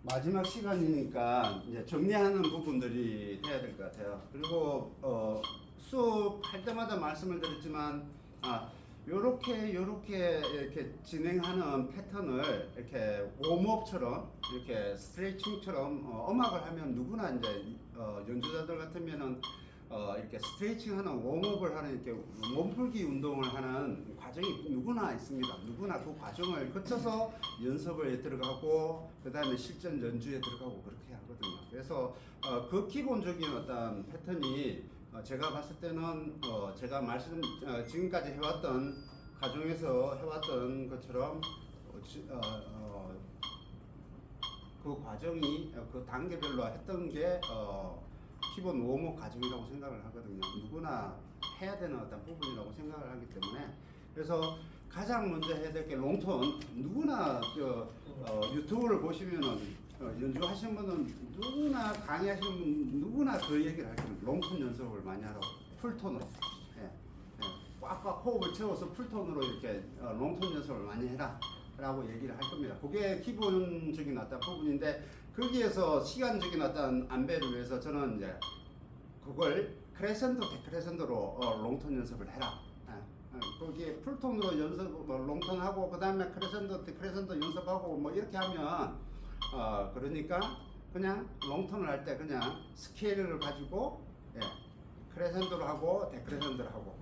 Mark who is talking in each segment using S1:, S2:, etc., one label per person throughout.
S1: 마지막 시간이니까 이제 정리하는 부분들이 돼야 될 것 같아요. 그리고 수업할 때마다 말씀을 드렸지만 요렇게 이렇게 진행하는 패턴을 이렇게 웜업처럼 이렇게 스트레칭처럼 음악을 하면 누구나 이제 연주자들 같으면은 이렇게 스트레칭하는 웜업을 하는 이렇게 몸풀기 운동을 하는 과정이 누구나 있습니다. 누구나 그 과정을 거쳐서 연습을 들어가고 그 다음에 실전 연주에 들어가고 그렇게 하거든요. 그래서 그 기본적인 어떤 패턴이 제가 봤을 때는 제가 지금까지 해왔던 과정에서 해왔던 것처럼 그 과정이 그 단계별로 했던 게 기본 웜업 과정이라고 생각을 하거든요. 누구나 해야 되는 어떤 부분이라고 생각을 하기 때문에 그래서 가장 먼저 해야 될 게 롱톤. 누구나 유튜브를 보시면은 연주하시는 분은 누구나 강의하시는 분 누구나 그 얘기를 할 겁니다. 롱톤 연습을 많이 하라고 풀톤으로 꽉꽉 호흡을 채워서 풀톤으로 이렇게 롱톤 연습을 많이 해라 라고 얘기를 할 겁니다. 그게 기본적인 어떤 부분인데 거기에서 시간적인 어떤 안배를 위해서 저는 이제 그걸 크레센도 데크레센도로 롱톤 연습을 해라. 거기에 풀톤으로 연습 롱톤하고 그 다음에 크레센도 데크레센도 연습하고 뭐 이렇게 하면 그러니까 그냥 롱톤을 할 때 그냥 스케일을 가지고 크레센도를 하고 데크레센도를 하고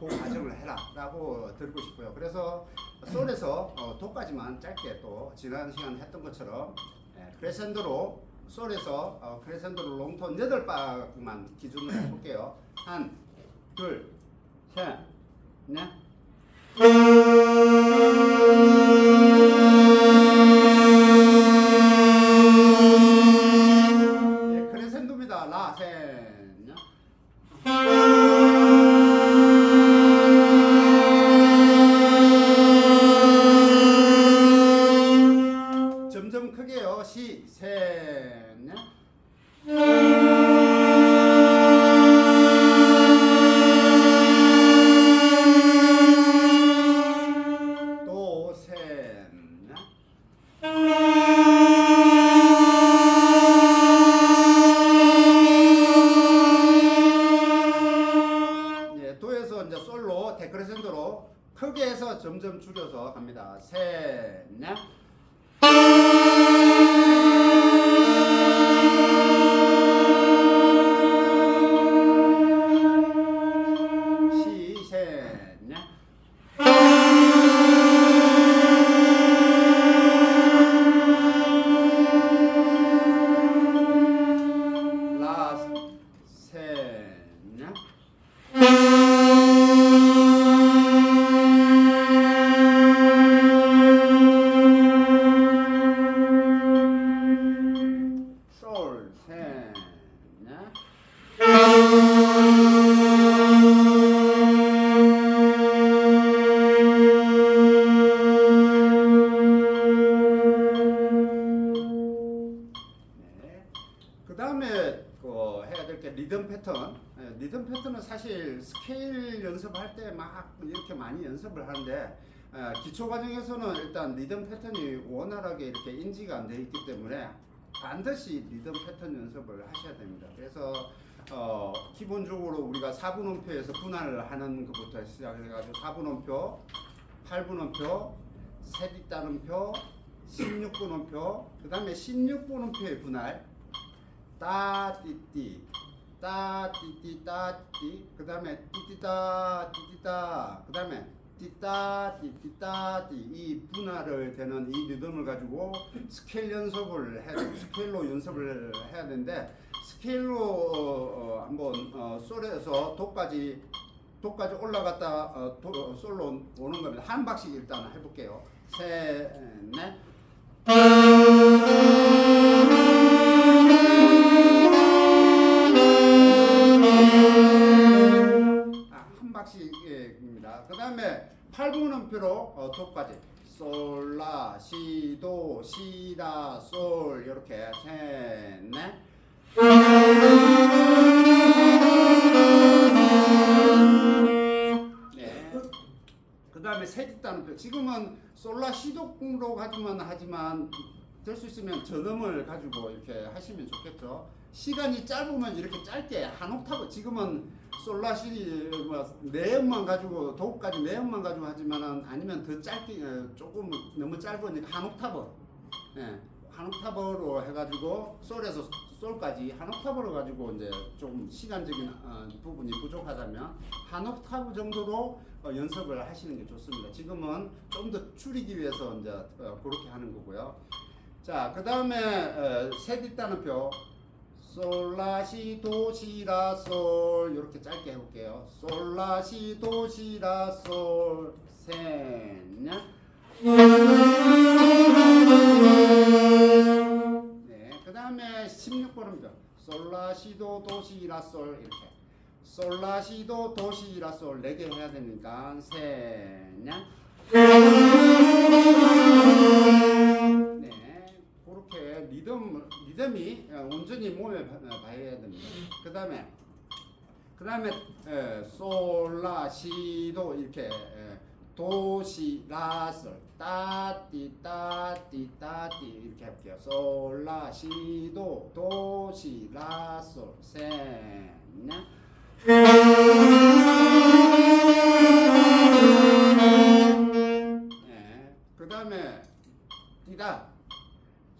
S1: 그 과정을 해라 라고 드리고 싶고요. 그래서 솔에서 도까지만 짧게 또 지난 시간에 했던 것처럼 크레센도로 솔에서 크레센도로 롱톤 8박만 기준으로 해볼게요. 한, 둘, 셋, 넷. 크레센도입니다. 라, 셋, 넷. 점점 크게요. 시, 셋, 넷. 또 셋, 넷. 도에서 이제 솔로 데크레센도로 크게 해서 점점 줄여서 갑니다. 셋, 넷. 시, 셋, 넷. 라, 셋, 넷. 솔, 셋, 넷. 그 다음에 해야 될 게 리듬 패턴. 리듬 패턴은 사실 스케일 연습할 때 막 이렇게 많이 연습을 하는데 기초 과정에서는 일단 리듬 패턴이 원활하게 이렇게 인지가 안 돼 있기 때문에 반드시 리듬 패턴 연습을 하셔야 됩니다. 그래서 기본적으로 우리가 4분음표에서 분할을 하는 것부터 시작해가지고 4분음표, 8분음표, 세뒷따름표, 16분음표, 그 다음에 16분음표의 분할 따띠띠 따띠띠 따띠 그 다음에 띠띠따 띠띠따 그 다음에 띠따 띠띠따 이 분할을 되는 이 리듬을 가지고 스케일 연습을 스케일로 연습을 해야 되는데 스케일로 한번 솔에서 도까지 올라갔다 솔로 오는 겁니다. 한 박씩 일단 해볼게요. 셋, 넷. 한 박씩입니다. 그 다음에 8분음표로 도까지 솔라 시도 시라 솔 이렇게 셋, 넷. 그 다음에 세뒷단음표 지금은 솔라 시도로 가지만 하지만 될 수 있으면 전음을 가지고 이렇게 하시면 좋겠죠. 시간이 짧으면 이렇게 짧게 한 옥타브, 지금은 솔라시 네음만 가지고 도까지 네음만 가지고 하지만은 아니면 더 짧게 조금 너무 짧으니까 한 옥타브, 예, 한 옥타브로 해가지고 솔에서 솔까지 한 옥타브로 가지고 이제 좀 시간적인 부분이 부족하다면 한 옥타브 정도로 연습을 하시는 게 좋습니다. 지금은 좀 더 줄이기 위해서 이제 그렇게 하는 거고요. 자, 그 다음에 셋 있다는 표. 솔라시 도시라 솔 이렇게 짧게 해볼게요. 솔라시 도시라 솔 셋냐. 네, 그 다음에 16번입니다. 솔라시도 도시라 솔 이렇게. 솔라시도 도시라 솔 4개 해야 되니까 셋냐. 네, 그렇게 리듬이 온전히 몸에 봐야 됩니다. 그 다음에 솔라시도 이렇게 도시라솔 따띠 따띠 따띠 이렇게 할게요. 솔라시도 도시라솔 셋냐. 네, 그 다음에 띠다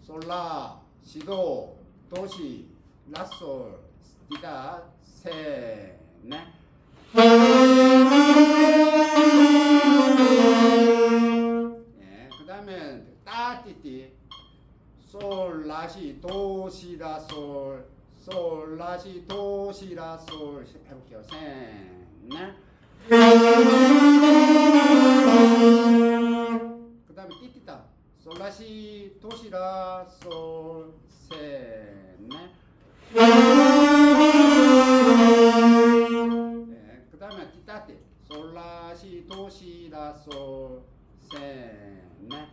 S1: 솔라 시도 도시 라솔 띠다 셋 넷. 네, 그 다음에 따띠띠 솔라시 도시라솔 솔라시 도시라솔 해볼게요. 셋 넷. 그 다음에 띠띠따 솔라시 도시라 솔 셋 넷. 네, 그 다음에 띠따띠 솔라시 도시라 솔 셋 넷.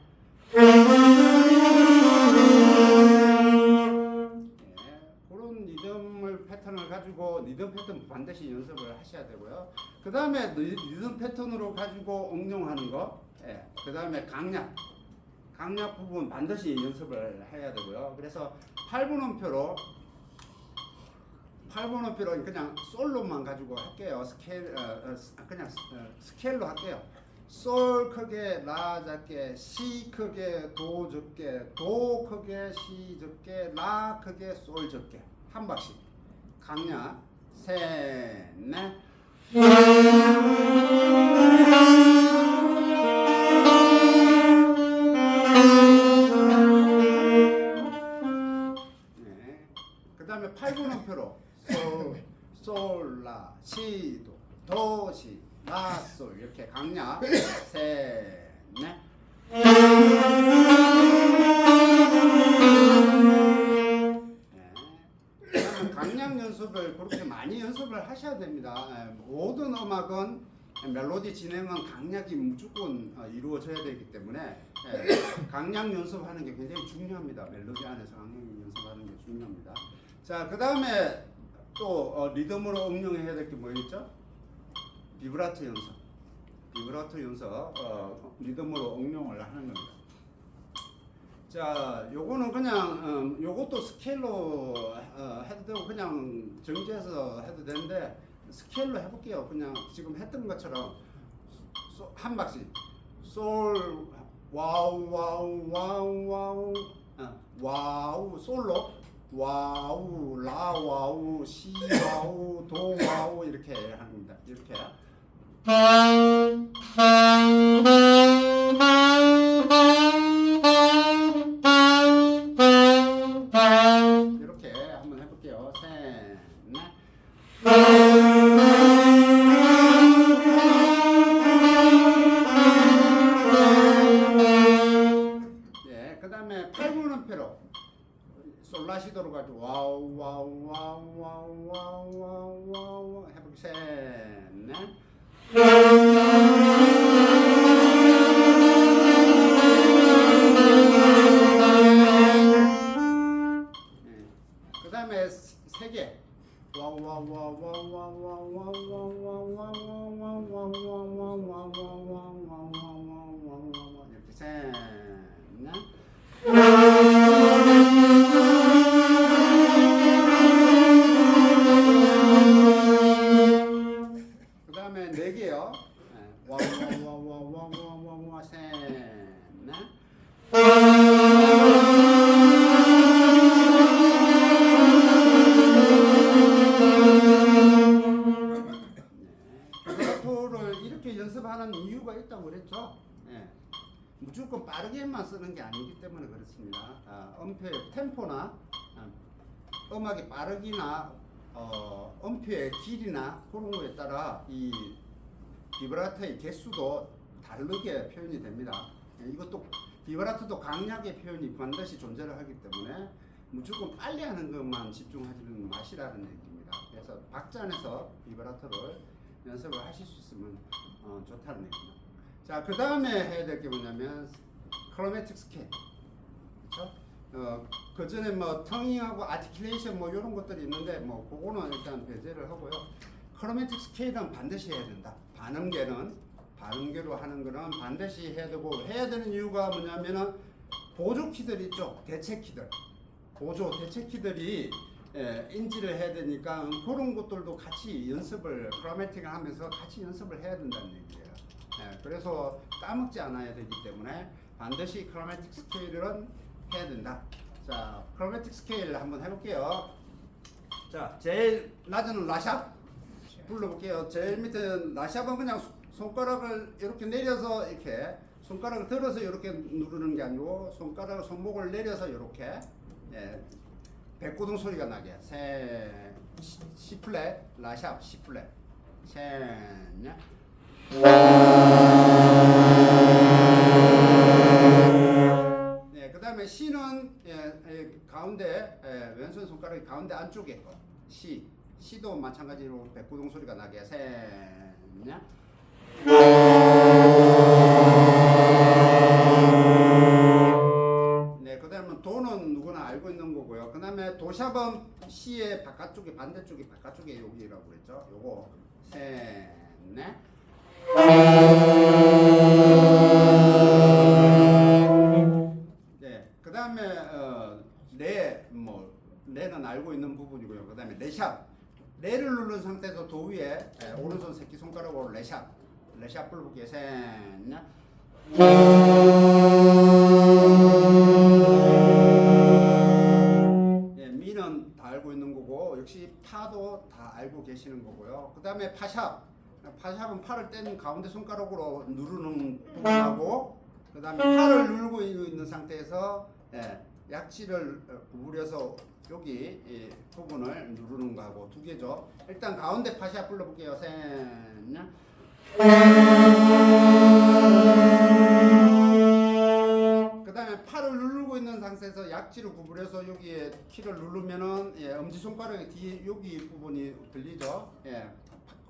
S1: 그런 리듬을 패턴을 가지고 리듬 패턴 반드시 연습을 하셔야 되고요. 그 다음에 리듬 패턴으로 가지고 응용하는 거, 그 다음에 강약 부분 반드시 연습을 해야 되고요. 그래서 8분음표로 그냥 솔로만 가지고 할게요. 그냥 스케일로 할게요. 솔 크게, 라 작게, 시 크게, 도 적게, 도 크게, 시 적게, 라 크게, 솔 적게. 한 박씩. 강약 셋 넷. 네. 그 다음에 8분음표로 솔, 라, 시, 도, 시, 라, 솔 이렇게 강약 셋 넷. 강약 연습을 그렇게 많이 연습을 하셔야 됩니다. 모든 음악은 멜로디 진행은 강약이 무조건 이루어져야 되기 때문에 강약 연습하는 게 굉장히 중요합니다. 멜로디 안에서 강약 연습하는 게 중요합니다. 자, 그 다음에 또 리듬으로 응용해야 될 게 뭐 있죠? 비브라토 연습. 리듬으로 응용을 하는 겁니다. 자, 요거는 그냥 요것도 스케일로 해도 되고 그냥 정지해서 해도 되는데 스케일로 해볼게요. 그냥 지금 했던 것처럼 한 박씩 솔 와우 와우 와우 와우 와우 솔로 와우 라 와우 시 와우 도 와우 이렇게 하는 겁니다. 이렇게. 이렇게 한번 해볼게요. 셋, 넷. 예, 그 다음에 8분음표로 솔라시도로 가지고 와우 와우 와우 와우 와우 와우 와우 해볼게요. 셋, 넷. 그 다음에 3개 와우 와우 와우 와우 와우 와우 와우 와우 와우 와우 와우 와우 와우 와우 이렇게 셋, 넷. 무조건 빠르게만 쓰는 게 아니기 때문에 그렇습니다. 음표의 템포나 음악의 빠르기나 음표의 길이나 그런 거에 따라 이 비브라토의 개수도 다르게 표현이 됩니다. 이것도 비브라토도 강약의 표현이 반드시 존재를 하기 때문에 무조건 빨리 하는 것만 집중하시는 맛이라는 얘기입니다. 그래서 박자 안에서 비브라토를 연습을 하실 수 있으면 좋다는 얘기입니다. 자, 그 다음에 해야 될 게 뭐냐면 크로매틱 스케일. 그렇죠? 그 전에 뭐 텅잉하고 아티큘레이션 뭐 이런 것들이 있는데 뭐 그거는 일단 배제를 하고요. 크로매틱 스케일은 반드시 해야 된다. 반음계로 하는 거는 반드시 해야 되고, 해야 되는 이유가 뭐냐면은 보조 키들 있죠. 대체 키들. 보조 대체 키들이 인지를 해야 되니까 그런 것들도 같이 연습을 크로매틱을 하면서 같이 연습을 해야 된다는 얘기예요. 그래서 까먹지 않아야 되기 때문에 반드시 크로매틱 스케일은 해야 된다. 자, 크로매틱 스케일 한번 해볼게요. 자, 제일 낮은 라샵 불러볼게요. 제일 밑에 라샵은 그냥 손가락을 이렇게 내려서 이렇게 손가락을 들어서 이렇게 누르는 게 아니고 손목을 내려서 이렇게 백고동 소리가 나게 C 플랫 라샵 C 플랫 셋넷 네, 그 다음에 C는 가운데 왼손 손가락이 가운데 안쪽에 거 C도 마찬가지로 백고동 소리가 나게 셋넷 네, 그 다음에 도는 누구나 알고 있는 거고요. 그 다음에 도샵은 C의 바깥쪽에 반대쪽이 바깥쪽에 여기라고 그랬죠. 요거 셋넷 네, 그 다음에 레는 알고 있는 부분이고요. 그 다음에 레샵 레를 누른 상태에서 도 위에 오른손 새끼손가락으로 레샵 불러볼게요. 셋넷 네, 미는 다 알고 있는 거고 역시 파도 다 알고 계시는 거고요. 그 다음에 파샵은 팔을 떼는 가운데 손가락으로 누르는 부분하고 그 다음에 팔을 누르고 있는 상태에서 약지를 구부려서 여기 이 부분을 누르는 거하고 두 개죠. 일단 가운데 파샵 불러볼게요. 셋넷 그 다음에 팔을 누르고 있는 상태에서 약지를 구부려서 여기에 키를 누르면은 엄지손가락의 뒤에 여기 부분이 들리죠.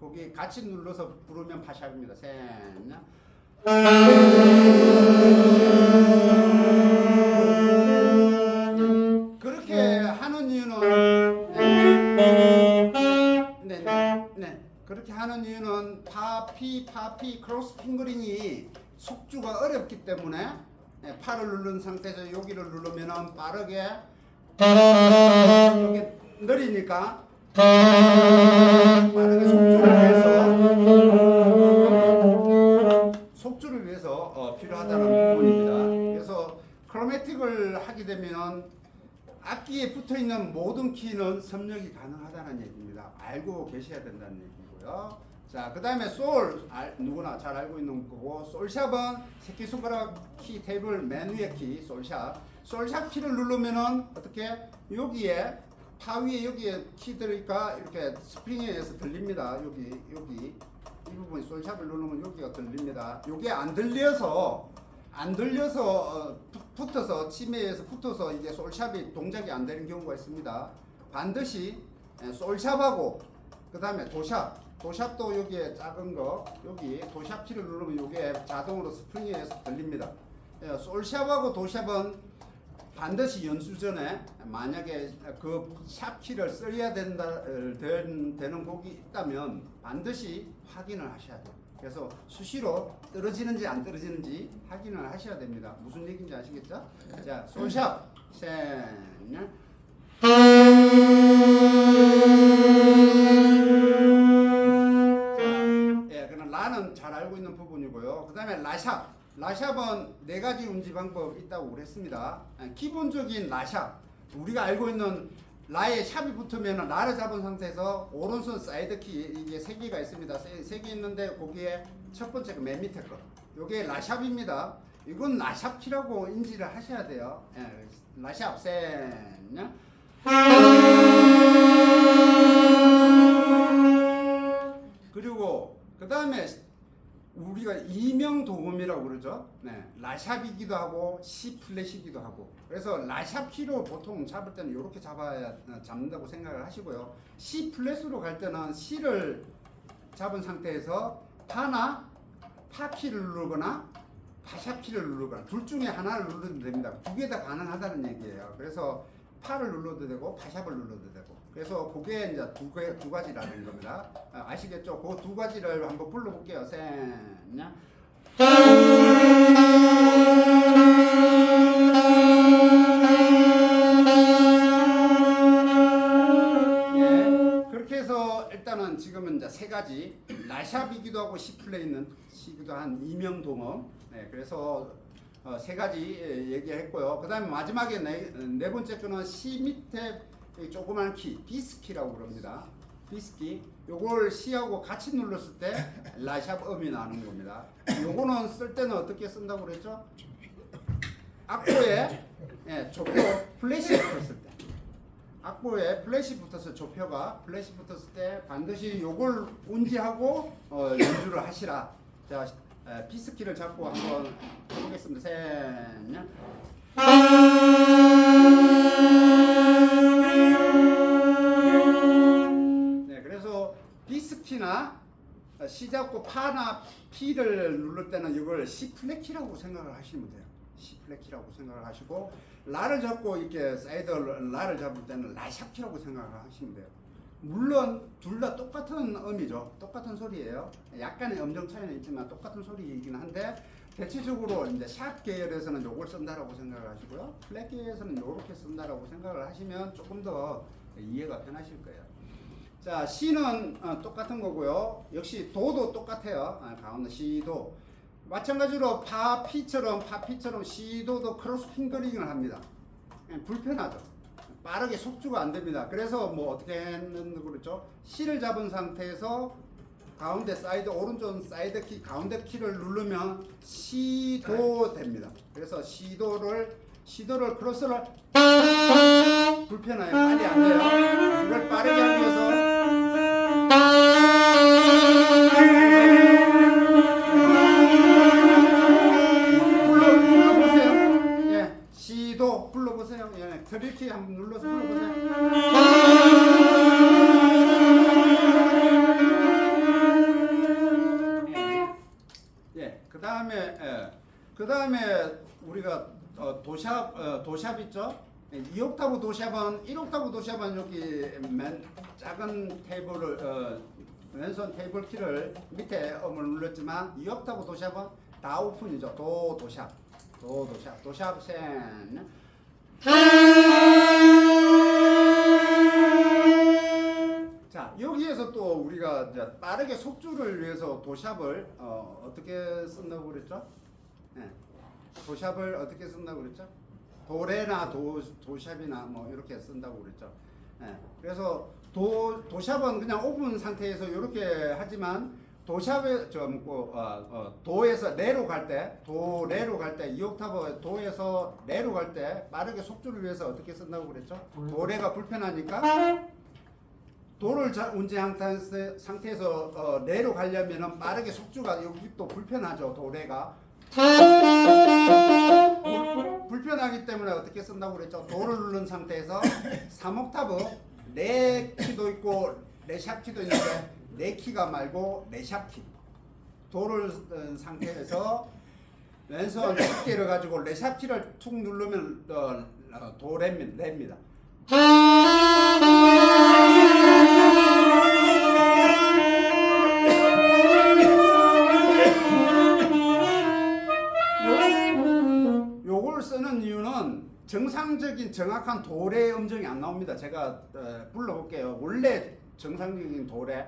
S1: 거기 같이 눌러서 부르면 파샵입니다. 셋넷 그렇게 하는 이유는 그렇게 하는 이유는 파피 크로스 핑거링이 속주가 어렵기 때문에 팔을 누른 상태에서 여기를 누르면은 빠르게 이렇게 느리니까 빠르게 속주를 위해서 필요하다는 부분입니다. 그래서 크로매틱을 하게 되면 악기에 붙어 있는 모든 키는 섭렵이 가능하다는 얘기입니다. 알고 계셔야 된다는 얘기고요. 자, 그 다음에 솔 누구나 잘 알고 있는 거고, 솔샵은 새끼손가락 키 테이블 맨 위에 키 솔샵 키를 누르면은 어떻게 여기에 파 위에 여기에 키 들으니까 이렇게 스프링에 의해서 들립니다. 여기 이 부분이 솔샵을 누르면 여기가 들립니다. 요게 안 들려서 붙어서 치매에서 붙어서 이게 솔샵이 동작이 안 되는 경우가 있습니다. 반드시 솔샵하고 그 다음에 도샵도 여기에 작은 거 여기 도샵 키를 누르면 이게 자동으로 스프링에 의해서 들립니다. 솔샵하고 도샵은 반드시 연주 전에 만약에 그 샵 키를 써야 되는 곡이 있다면 반드시 확인을 하셔야 돼요. 그래서 수시로 떨어지는지 안 떨어지는지 확인을 하셔야 됩니다. 무슨 얘기인지 아시겠죠? 자, 솔샵 셋넷 그럼 라는 잘 알고 있는 부분이고요. 그 다음에 라샵은 네 가지 운지 방법이 있다고 그랬습니다. 기본적인 라샵, 우리가 알고 있는 라에 샵이 붙으면 라를 잡은 상태에서 오른손 사이드 키 이게 세 개가 있습니다. 세 개 있는데 거기에 첫 번째 맨 밑에 거, 요게 라샵입니다. 이건 라샵 키라고 인지를 하셔야 돼요. 예, 라샵 센. 그리고 그 다음에 우리가 이명도금이라고 그러죠. 네, 라샵이기도 하고 C 플랫이기도 하고. 그래서 라샵 키로 보통 잡을 때는 이렇게 잡는다고 생각을 하시고요. C 플랫으로 갈 때는 C를 잡은 상태에서 파나 파 키를 누르거나 파샵 키를 누르거나 둘 중에 하나를 누르면 됩니다. 두 개 다 가능하다는 얘기예요. 그래서 파를 눌러도 되고 파샵을 눌러도 되고. 그래서 그게 이제 두 가지라는 겁니다. 아시겠죠? 그 두 가지를 한번 불러볼게요. 셋냐? 예, 그렇게 해서 일단은 지금은 이제 세 가지 라샵이기도 하고 C 플레이기도 한 이명동음. 네, 그래서 세 가지 얘기했고요. 그 다음에 마지막에 네 번째 거는 C 밑에 조그만 키, 비스키라고 그럽니다. 비스키. 요걸 C하고 같이 눌렀을 때 라샵 음이 나는 겁니다. 요거는 쓸 때는 어떻게 쓴다고 그랬죠? 악보에 조표 플래시 붙었을 때. 악보에 플래시 붙어서 조표가 플래시 붙었을 때 반드시 요걸 운지하고 연주를 하시라. 자, 비스키를 잡고 한번 해보겠습니다. 셋. 네, 그래서 비스키나 C 잡고 파나 P를 누를 때는 이걸 C 플랫키라고 생각을 하시면 돼요. C 플랫키라고 생각을 하시고 라를 잡고 이렇게 사이드 라를 잡을 때는 라샵키라고 생각을 하시면 돼요. 물론 둘 다 똑같은 음이죠. 똑같은 소리예요. 약간의 음정 차이는 있지만 똑같은 소리이긴 한데 대체적으로 이제 샵 계열에서는 요걸 쓴다라고 생각을 하시고요. 플랫 계열에서는 요렇게 쓴다라고 생각을 하시면 조금 더 이해가 편하실 거예요. 자, C는 똑같은 거고요. 역시 도도 똑같아요. 가운데 C도 마찬가지로 파 P처럼 C도도 크로스 핑거링을 합니다. 불편하죠. 빠르게 속주가 안 됩니다. 그래서 뭐 어떻게 했는지 그렇죠. C를 잡은 상태에서 가운데 사이드 오른쪽 사이드 키 가운데 키를 누르면 C도 됩니다. 그래서 C도를 크로스를 불편해요. 빨리 안 돼요. 이걸 빠르게 하기 위해서 불러보세요. 예, C도 불러보세요. 예, 트리키 한번 눌러서 불러보세요. 그 다음에 우리가 도샵 있죠? 2옥타브 도샵은 1옥타브 도샵은 여기 맨 작은 테이블을 왼손 테이블 키를 밑에 음을 눌렀지만 2옥타브 도샵은 다 오픈이죠. 도샵 센. 자, 여기에서 또 우리가 이제 빠르게 속주를 위해서 도샵을 어떻게 쓴다고 그랬죠? 네. 도샵을 어떻게 쓴다고 그랬죠? 도레나 도샵이나 뭐 이렇게 쓴다고 그랬죠. 네. 그래서 도샵은 그냥 오픈 상태에서 이렇게 하지만 도샵에 도에서 레로 갈 때, 레로 갈 때, 2옥타브 도에서 레로 갈 때 빠르게 속주를 위해서 어떻게 쓴다고 그랬죠? 도레가 불편하니까 도를 운지한 상태에서 레로 가려면 빠르게 속주가 여기 또 불편하죠. 도레가 불편하기 때문에 어떻게 쓴다고 그랬죠? 도를 누른 상태에서 3옥타브 레 키도 있고 레샵 키도 있는데 레 키가 말고 레샵 키 도를 상태에서 왼손 어깨를 가지고 레샵 키를 툭 누르면 레입니다. 요걸 쓰는 이유는 정상적인 정확한 도레 음정이 안 나옵니다. 제가 불러볼게요. 원래 정상적인 도레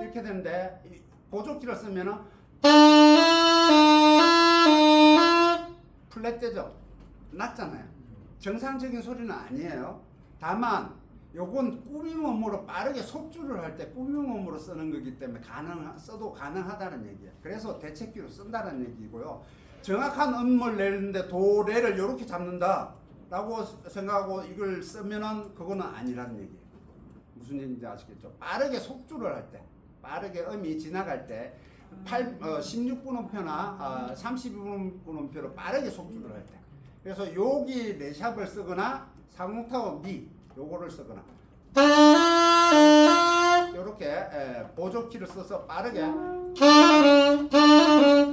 S1: 이렇게 되는데 보조키를 쓰면은 플랫되죠. 낮잖아요. 정상적인 소리는 아니에요. 다만 요건 꾸밈음으로 빠르게 속주를 할 때 꾸밈음으로 쓰는 거기 때문에 써도 가능하다는 얘기예요. 그래서 대책기로 쓴다는 얘기고요. 정확한 음을 내는데 도레를 이렇게 잡는다 라고 생각하고 이걸 쓰면은 그거는 아니라는 얘기예요. 무슨 얘기인지 아시겠죠? 빠르게 속주를 할 때, 빠르게 음이 지나갈 때 16분음표나 32분음표로 빠르게 속주를 할 때. 그래서 여기 레샵을 쓰거나 3옥타브 미 요거를 쓰거나 이렇게 보조키를 써서 빠르게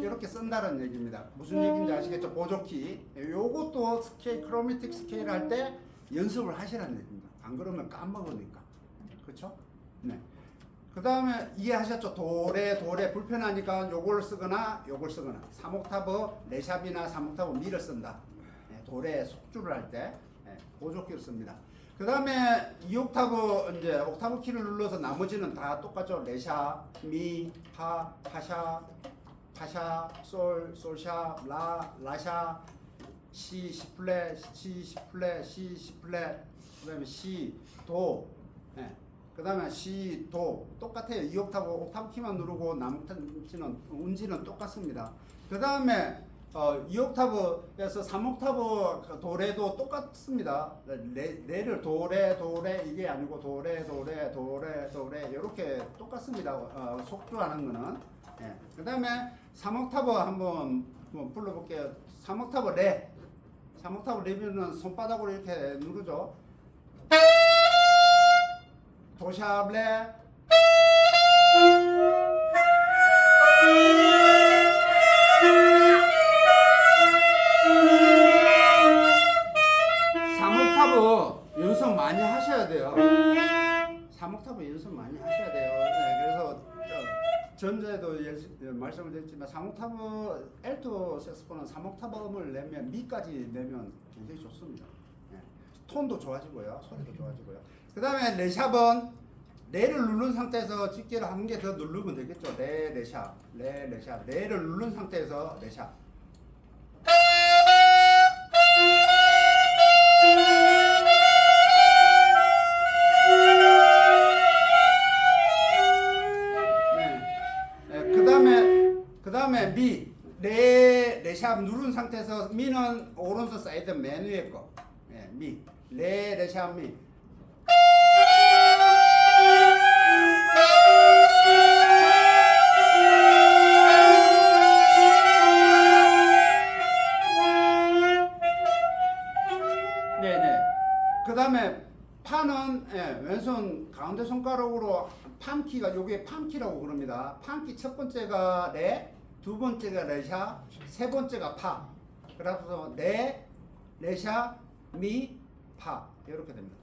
S1: 이렇게 쓴다는 얘기입니다. 무슨 얘기인지 아시겠죠? 보조키. 요것도 스케일, 크로매틱 스케일 할 때 연습을 하시라는 얘기입니다. 안 그러면 까먹으니까. 그렇죠? 네. 그 다음에 이해하셨죠? 도레 불편하니까 요걸 쓰거나 요걸 쓰거나 3옥타브 레샵이나 3옥타브 미를 쓴다. 도레 속주를 할 때 보조키를 씁니다. 그 다음에 2옥타브 이제 옥타브 키를 눌러서 나머지는 다 똑같죠. 레샵, 미, 파, 파샵, 솔, 솔샵, 라샵, 시, 시플랫, 시, 시플랫, 그 다음에 시, 도, 그 다음에 시, 도 똑같아요. 2옥타브 옥타브 키만 누르고 나머지는 운지는 똑같습니다. 그 다음에 2옥타브에서 3옥타브 도레도 똑같습니다. 레를 도레 이게 아니고 도레 이렇게 똑같습니다. 속주하는 거는. 그 다음에 3옥타브 한번 불러볼게요. 3옥타브 레. 3옥타브 레면은 손바닥으로 이렇게 누르죠. 도샵 레. 3옥타브 연습 많이 하셔야 돼요. 3옥타브 연습 많이 하셔야 돼요. 그래서 전에도 말씀을 드렸지만 3옥타브 엘토 색소폰은 3옥타브 음을 내면 미까지 내면 굉장히 좋습니다. 톤도 좋아지고요. 소리도 좋아지고요. 그 다음에 레샵은 레를 누른 상태에서 집게를 한 개 더 누르면 되겠죠. 레샵. 레를 누른 상태에서 레샵. 그 다음에 미. 레샵 누른 상태에서 미는 오른손 사이드 맨 위에 거. 미. 레샵 미. 그 다음에 파는 왼손 가운데 손가락으로 팜키가 요게 팜키라고 그럽니다. 팜키 첫 번째가 레, 두 번째가 레샵, 세 번째가 파. 그래서 레, 레샵, 미, 파 이렇게 됩니다.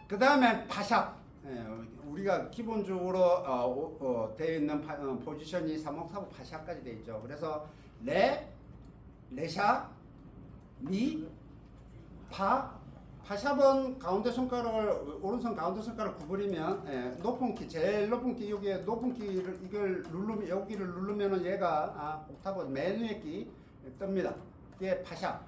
S1: 그 다음에 파샵. 우리가 기본적으로 되어 있는 포지션이 3옥타브 파샵까지 되어 있죠. 그래서 레, 레샵, 미, 파. 파샵은 가운데 손가락을 오른손 가운데 손가락 구부리면 높은 키, 제일 높은 키 여기에 높은 키를 이걸 누르면 여기를 누르면은 얘가 옥타브 맨 위에 키 뜹니다. 이게 파샵.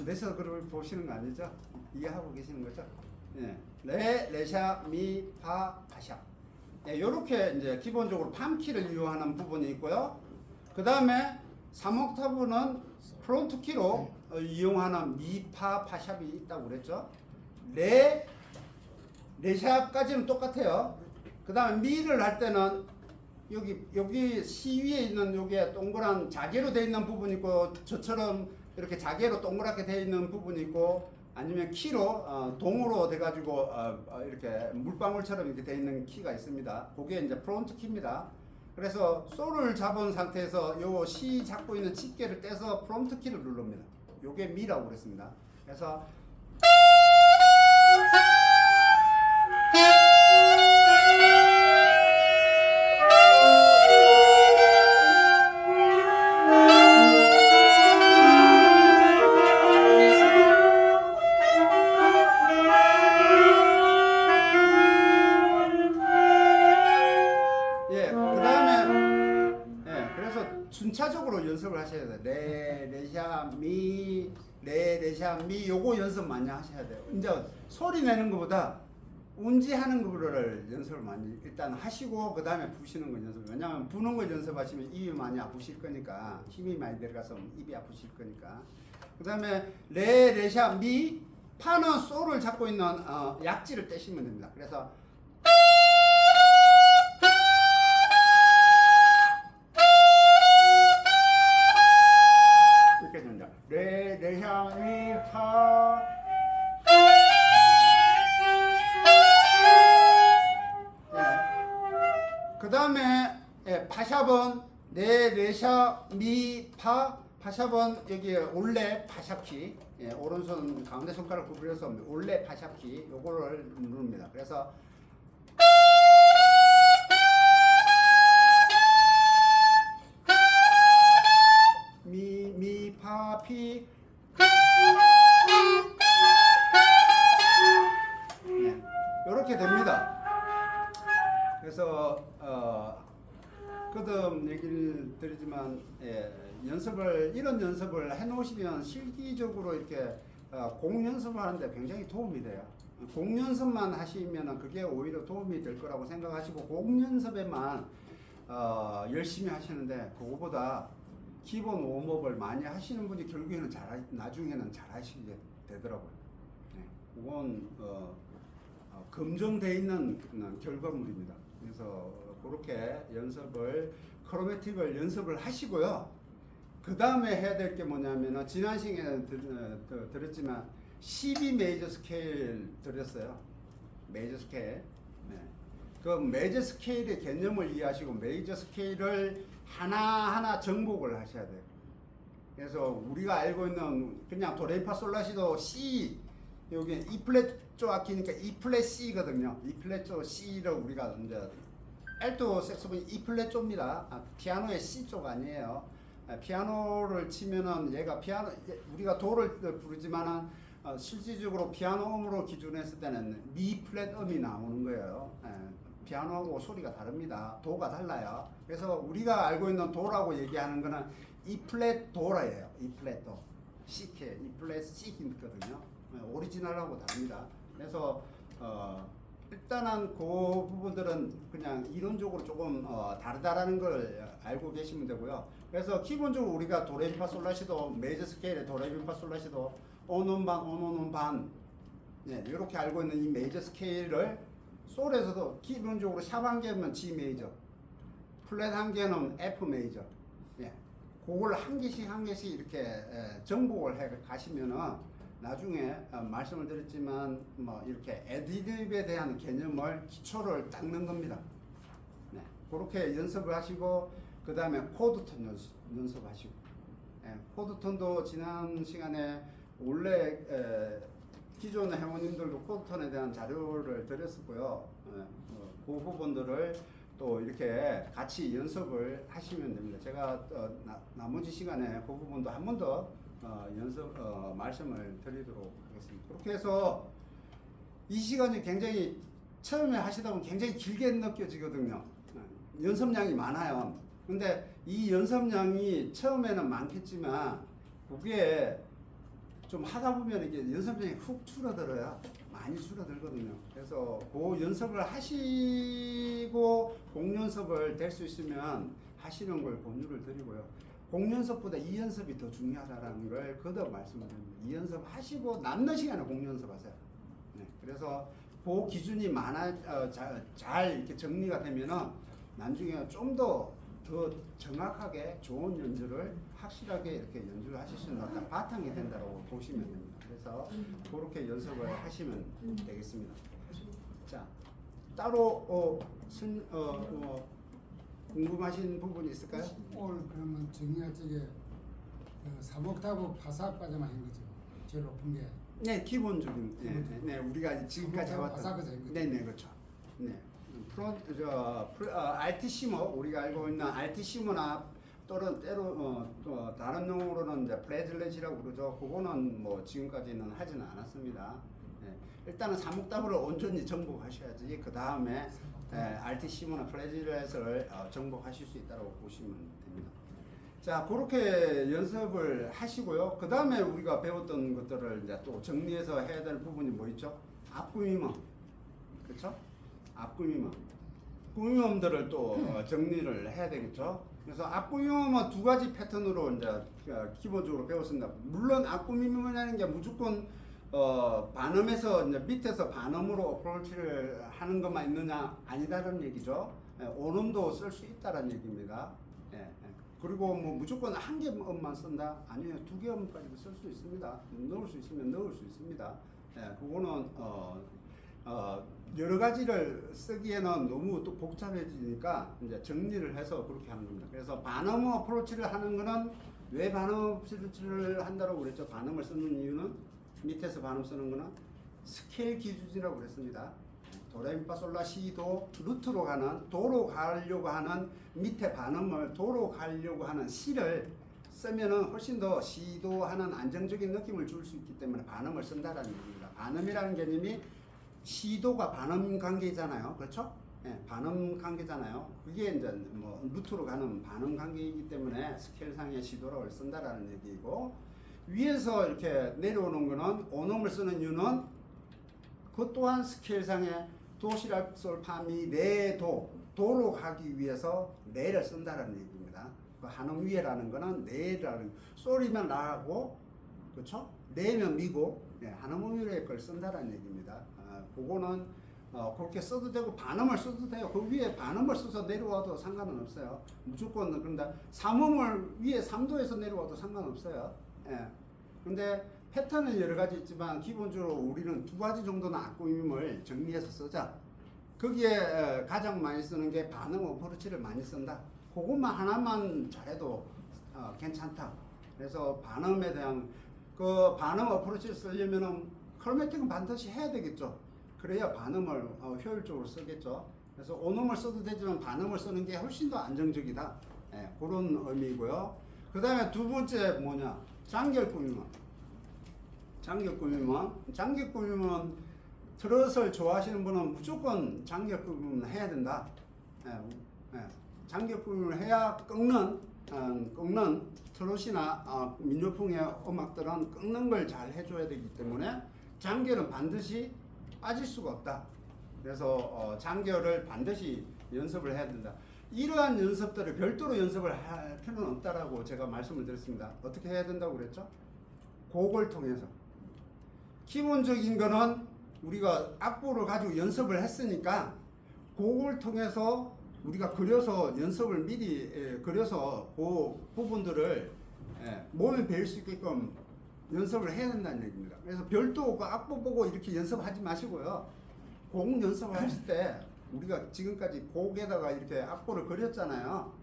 S1: 그래서 그걸 보시는 거 아니죠? 이해하고 계시는 거죠? 레, 레샵, 미, 파, 파샵. 요렇게 이제 기본적으로 팜키를 이용하는 부분이 있고요. 그 다음에 3옥타브는 프론트 키로 이용하는 미, 파, 파샵이 있다고 그랬죠? 레, 레샵까지는 똑같아요. 그 다음에 미를 할 때는 여기 C 위에 있는 여기에 동그란 자개로 되어 있는 부분이 있고 저처럼 이렇게 자개로 동그랗게 되어 있는 부분이 있고 아니면 키로 동으로 돼가지고 이렇게 물방울처럼 이렇게 되어 있는 키가 있습니다. 그게 이제 프론트 키입니다. 그래서 솔을 잡은 상태에서 요 C 잡고 있는 집게를 떼서 프롬프트 키를 누릅니다. 요게 미라고 그랬습니다. 그래서 순차적으로 연습을 하셔야 돼요. 레, 레샤, 미, 레, 레샤, 미 요거 연습 많이 하셔야 돼요. 이제 소리 내는 것보다 운지하는 거를 연습을 많이 일단 하시고 그 다음에 부시는 거 연습. 왜냐하면 부는 거 연습하시면 입이 많이 아프실 거니까 힘이 많이 들어가서 입이 아프실 거니까. 그 다음에 레, 레샤, 미, 파는 소를 잡고 있는 약지를 떼시면 됩니다. 그래서 레, 레샤, 미, 파. 그 다음에 파샵은 레, 레샤, 미, 파. 파샵은 여기 올레 파샵키. 오른손 가운데 손가락 구부려서 올레 파샵키. 요거를 누릅니다. 그래서 미, 파, 피. 이렇게 됩니다. 그래서 거듭 얘기를 드리지만 이런 연습을 해놓으시면 실기적으로 이렇게 공 연습을 하는데 굉장히 도움이 돼요. 공 연습만 하시면 그게 오히려 도움이 될 거라고 생각하시고 공 연습에만 열심히 하시는데 그거보다 기본 웜업을 많이 하시는 분이 결국에는 나중에는 잘 하시게 되더라고요. 그건 검증되어 있는 결과물입니다. 그래서 그렇게 크로매틱을 연습을 하시고요. 그 다음에 해야 될 게 뭐냐면 지난 시간에 들었지만 12 메이저 스케일 드렸어요. 메이저 스케일. 그 메이저 스케일의 개념을 이해하시고 메이저 스케일을 하나하나 정복을 하셔야 돼요. 그래서 우리가 알고 있는 그냥 도레미파솔라시도 C 여기 E 플랫 조 악기니까 E 플랫 C거든요. E 플랫 조 C를 우리가 이제 알토 색소폰이 E 플랫 조입니다. 피아노의 C 쪽 아니에요. 피아노를 치면은 얘가 우리가 도를 부르지만은 실질적으로 피아노 음으로 기준했을 때는 미 플랫 음이 나오는 거예요. 피아노하고 소리가 다릅니다. 도가 달라요. 그래서 우리가 알고 있는 도라고 얘기하는 거는 E 플랫 도라예요. E 플랫 도. C케, E 플랫 C거든요. 오리지널하고 다릅니다. 그래서 일단은 그 부분들은 그냥 이론적으로 조금 다르다라는 걸 알고 계시면 되고요. 그래서 기본적으로 우리가 도레미파솔라시도 메이저 스케일의 도레미파솔라시도 오논반 반 이렇게 알고 있는 이 메이저 스케일을 솔에서도 기본적으로 샵 한 개면 G 메이저, 플랫 한 개는 F 메이저. 그걸 한 개씩 이렇게 정복을 해 가시면은 나중에 말씀을 드렸지만 이렇게 애드리브에 대한 개념을 기초를 닦는 겁니다. 그렇게 연습을 하시고 그 다음에 코드톤 연습하시고 코드톤도 지난 시간에 원래 기존 회원님들도 코드톤에 대한 자료를 드렸었고요. 그 부분들을 또 이렇게 같이 연습을 하시면 됩니다. 제가 나머지 시간에 그 부분도 한 번 더 말씀을 드리도록 하겠습니다. 그렇게 해서 이 시간이 굉장히 처음에 하시다 보면 굉장히 길게 느껴지거든요. 연습량이 많아요. 근데 이 연습량이 처음에는 많겠지만 그게 좀 하다 보면 이게 연습량이 훅 줄어들어요. 많이 줄어들거든요. 그래서 그 연습을 하시고 공연습을 될 수 있으면 하시는 걸 권유를 드리고요. 공연습보다 이 연습이 더 중요하다는 걸 거듭 말씀을 드립니다. 이 연습 하시고 남는 시간에 공연습 하세요. 그래서 그 기준이 잘 이렇게 정리가 되면은 나중에 좀 더 정확하게 좋은 연주를 확실하게 이렇게 연주를 하실 수 있는 어떤 바탕이 된다고 보시면 됩니다. 그래서 그렇게 연습을 하시면 되겠습니다. 자, 따로 궁금하신 부분이 있을까요?
S2: 오늘 그러면 정리할 적에 3옥타브 파사까지만 한 거죠. 제일 높은 게.
S1: 네, 기본적인. 네, 우리가 지금까지 해왔던.
S2: 파사까지 한 거죠.
S1: 네, 그렇죠. 네. 알티시모 우리가 알고 있는 알티시모나 또는 때로 또 다른 용어로는 이제 브레즐렛이라고 그러죠. 그거는 뭐 지금까지는 하지는 않았습니다. 네. 일단은 삼목답을 온전히 정복하셔야지 그 다음에 알티시모나 브레즐렛을 정복하실 수 있다고 보시면 됩니다. 자, 그렇게 연습을 하시고요. 그 다음에 우리가 배웠던 것들을 이제 또 정리해서 해야 될 부분이 뭐 있죠? 앞구미멈, 그렇죠? 앞구미멈, 구미멈들을 또 정리를 해야 되겠죠. 그래서 앞구미멈은 두 가지 패턴으로 이제 기본적으로 배웠습니다. 물론 앞구미멈이라는 게 무조건 반음에서 이제 밑에서 반음으로 어프로치를 하는 것만 있느냐 아니다라는 얘기죠. 온음도 쓸 수 있다라는 얘기입니다. 그리고 뭐 무조건 한 개 음만 쓴다? 아니요, 두 개 음까지도 쓸 수 있습니다. 넣을 수 있으면 넣을 수 있습니다. 그거는 여러 가지를 쓰기에는 너무 또 복잡해지니까 이제 정리를 해서 그렇게 하는 겁니다. 그래서 반음 어프로치를 하는 거는 왜 반음 어프로치를 한다고 그랬죠? 반음을 쓰는 이유는 밑에서 반음 쓰는 거는 스케일 기준이라고 그랬습니다. 도레미파솔라시도 루트로 가는 도로 가려고 하는 밑에 반음을 도로 가려고 하는 시를 쓰면은 훨씬 더 시도 하는 안정적인 느낌을 줄 수 있기 때문에 반음을 쓴다라는 얘기입니다. 반음이라는 개념이 시도가 반음 관계잖아요, 그렇죠? 반음 관계잖아요. 그게 이제 뭐 루트로 가는 반음 관계이기 때문에 스케일상의 시도를 쓴다라는 얘기이고, 위에서 이렇게 내려오는 거는 온음을 쓰는 이유는 그 또한 스케일상의 도시락솔파미 네도 도로 가기 위해서 네를 쓴다라는 얘기입니다. 그 한음 위에라는 거는 네라는 솔이면 라고 그렇죠? 네면 미고 한음 위에 걸 쓴다라는 얘기입니다. 그거는 그렇게 써도 되고 반음을 써도 돼요. 그 위에 반음을 써서 내려와도 상관은 없어요. 무조건 그런데 삼음을 위에 3도에서 내려와도 상관없어요. 근데 패턴은 여러 가지 있지만 기본적으로 우리는 두 가지 정도는 앞구임을 정리해서 쓰자. 거기에 가장 많이 쓰는 게 반음 어프로치를 많이 쓴다. 그것만 하나만 잘해도 괜찮다. 그래서 반음에 대한 그 반음 어프로치를 쓰려면은 크로매틱은 반드시 해야 되겠죠. 그래야 반음을 효율적으로 쓰겠죠. 그래서 온음을 써도 되지만 반음을 쓰는 게 훨씬 더 안정적이다. 그런 의미고요. 그 다음에 두 번째 뭐냐? 장결구미만. 장결구미만 트롯을 좋아하시는 분은 무조건 장결구미만 해야 된다. 장결구미를 해야 꺾는 트롯이나 민요풍의 음악들은 꺾는 걸 잘 해줘야 되기 때문에 장결은 반드시 빠질 수가 없다. 그래서 장결을 반드시 연습을 해야 된다. 이러한 연습들을 별도로 연습을 할 필요는 없다라고 제가 말씀을 드렸습니다. 어떻게 해야 된다고 그랬죠? 곡을 통해서. 기본적인 거는 우리가 악보를 가지고 연습을 했으니까 곡을 통해서 우리가 그려서 연습을 미리 그려서 그 부분들을 몸에 배울 수 있게끔 연습을 해야 된다는 얘기입니다. 그래서 별도 그 악보 보고 이렇게 연습하지 마시고요. 곡 연습을 하실 때 우리가 지금까지 곡에다가 이렇게 악보를 그렸잖아요.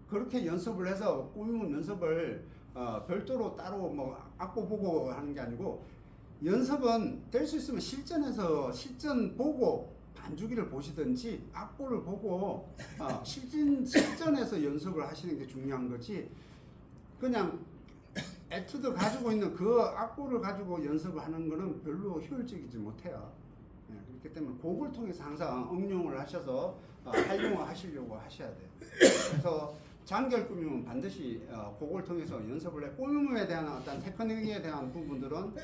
S1: 그렇게 연습을 해서 꾸미는 연습을 별도로 따로 뭐 악보 보고 하는 게 아니고, 연습은 될 수 있으면 실전에서 실전 보고 반주기를 보시든지 악보를 보고 실전에서 연습을 하시는 게 중요한 거지, 그냥 에투드 가지고 있는 그 악보를 가지고 연습을 하는 거는 별로 효율적이지 못해요. 그렇기 때문에 곡을 통해서 항상 응용을 하셔서 활용을 하시려고 하셔야 돼요. 그래서 장결 꾸미면 반드시 곡을 통해서 연습을 해. 꾸밈에 대한 어떤 테크닉에 대한 부분들은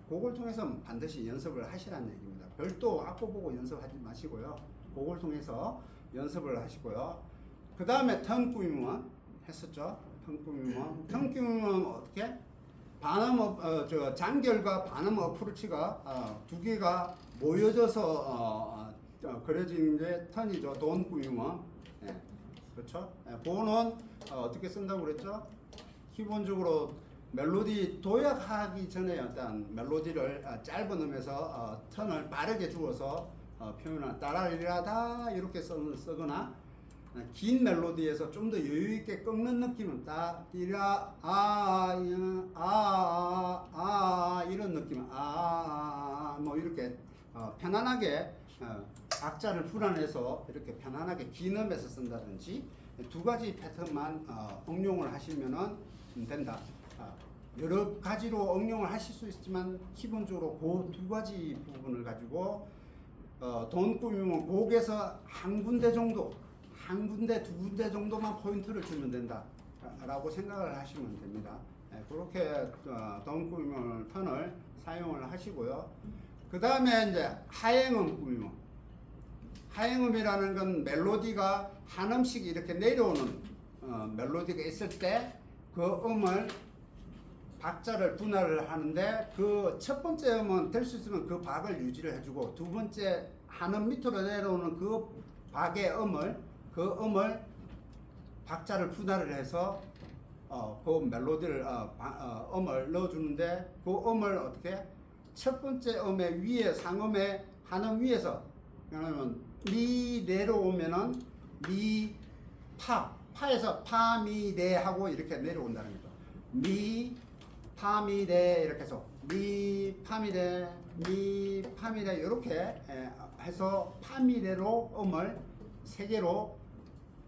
S1: 곡을 통해서 반드시 연습을 하시라는 얘기입니다. 별도 악보 보고 연습하지 마시고요. 곡을 통해서 연습을 하시고요. 그 다음에 턴 꾸미면 했었죠. 턴 꾸미면 어떻게? 반음 장결과 반음 어프로치가 두 개가 모여져서 그려진 게 턴이죠. 돈 꾸미면. 그렇죠? 그거는 어떻게 쓴다고 그랬죠? 기본적으로 멜로디 도약하기 전에 어떤 멜로디를 짧은 음에서 턴을 빠르게 주어서 표현을 따라리라다 이렇게 쓰거나, 긴 멜로디에서 좀 더 여유 있게 꺾는 느낌은 따띠라 이런 느낌 뭐 이렇게 편안하게 박자를 불안해서 이렇게 편안하게 긴 음에서 쓴다든지 두 가지 패턴만 응용을 하시면은 된다. 여러 가지로 응용을 하실 수 있지만 기본적으로 그 두 가지 부분을 가지고 돈 꾸미면 곡에서 한 군데 정도, 한 군데 두 군데 정도만 포인트를 주면 된다 라고 생각을 하시면 됩니다. 그렇게 돈 꾸미면 턴을 사용을 하시고요. 그 다음에 이제 하행음 꾸미면, 하행음이라는 건 멜로디가 한 음씩 이렇게 내려오는 멜로디가 있을 때 그 음을 박자를 분할을 하는데 그 첫 번째 음은 될 수 있으면 그 박을 유지를 해주고 두 번째 한 음 밑으로 내려오는 그 박의 음을 박자를 분할을 해서 그 멜로디를 음을 넣어주는데 그 음을 어떻게 첫 번째 음의 위에 상음의 한 음 위에서 그러면 미 내려오면은 미 파에서 파 미 레 하고 이렇게 내려온다는 거죠. 미 파미레 이렇게 해서 미 파미레 미 파미레 이렇게 해서 파미레로 음을 세 개로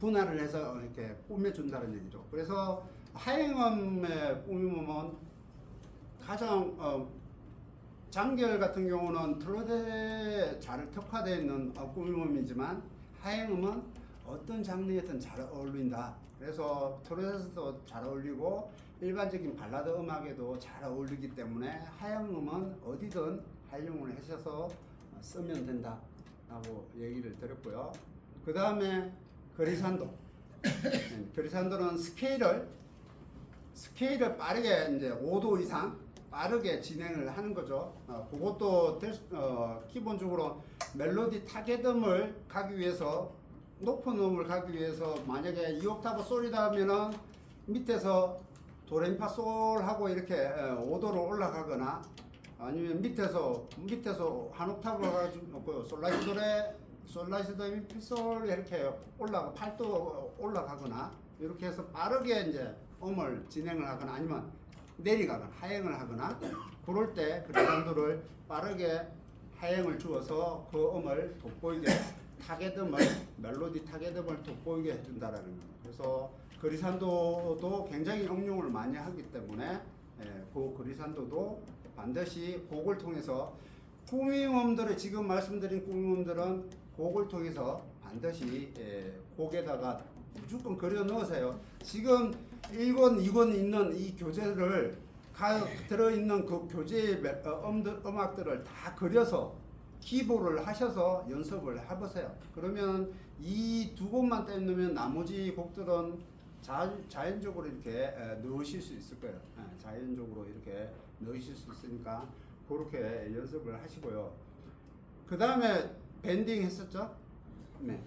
S1: 분할을 해서 이렇게 꾸며준다는 얘기죠. 그래서 하행음의 꾸밈은 가장 장결 같은 경우는 트로트에 잘 특화되어 있는 꾸밈음이지만 하행음은 어떤 장르에든 잘 어울린다. 그래서 트로트에서도 잘 어울리고 일반적인 발라드 음악에도 잘 어울리기 때문에 하행음은 어디든 활용을 하셔서 쓰면 된다 라고 얘기를 드렸고요. 그 다음에 그리산도. 그리산도는 스케일을 빠르게 이제 5도 이상 빠르게 진행을 하는 거죠. 그것도 기본적으로 멜로디 타겟음을 가기 위해서 높은 음을 가기 위해서 만약에 2옥타브 솔이다 하면은 밑에서 도레미파솔 하고 이렇게 5도로 올라가거나 아니면 밑에서 한 옥타브 가지고 솔라시도 미피솔 이렇게 올라가 8도 올라가거나 이렇게 해서 빠르게 이제 음을 진행을 하거나 아니면 내리가거나 하행을 하거나 그럴 때 그리산도를 빠르게 하행을 주어서 그 음을 돋보이게 멜로디 타겟음을 돋보이게 해준다라는 거예요. 그래서 그리산도도 굉장히 응용을 많이 하기 때문에 그 그리산도도 반드시 곡을 통해서 꾸밈음들을 지금 말씀드린 꾸밈음들은 곡을 통해서 반드시 곡에다가 무조건 그려 넣으세요. 지금 1권, 2권 있는 이 교재를 들어있는 그 교재의 음악들을 다 그려서 기보를 하셔서 연습을 해보세요. 그러면 이 두 곡만 떼놓으면 나머지 곡들은 자연적으로 이렇게 넣으실 수 있을 거예요. 자연적으로 이렇게 넣으실 수 있으니까 그렇게 연습을 하시고요. 그 다음에 밴딩 했었죠? 네.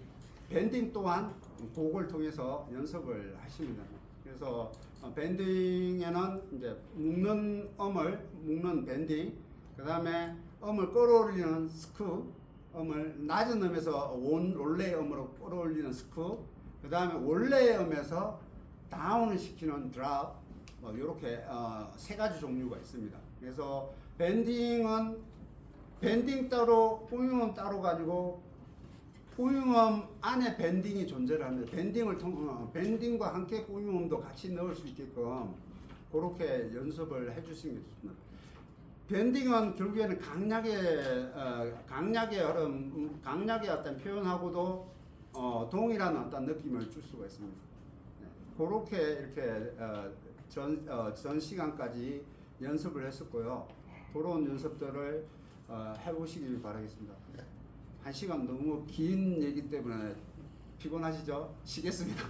S1: 밴딩 또한 곡을 통해서 연습을 하십니다. 그래서 밴딩에는 이제 묶는 밴딩, 그 다음에 음을 끌어올리는 스크, 음을 낮은 음에서 원래의 음으로 끌어올리는 스크, 그 다음에 원래의 음에서 다운을 시키는 드랍, 이렇게 세 가지 종류가 있습니다. 그래서 밴딩은 밴딩 따로, 꾸밈음 따로 가지고 꾸밈음 안에 밴딩이 존재를 합니다. 밴딩과 함께 꾸밈음도 같이 넣을 수 있게끔 그렇게 연습을 해주시는 게 좋습니다. 밴딩은 결국에는 강약의 흐름, 강약의 어떤 표현하고도 동일한 어떤 느낌을 줄 수가 있습니다. 네. 그렇게 이렇게 전 시간까지 연습을 했었고요. 그런 연습들을 해보시길 바라겠습니다. 1시간 너무 긴 얘기 때문에 피곤하시죠? 쉬겠습니다.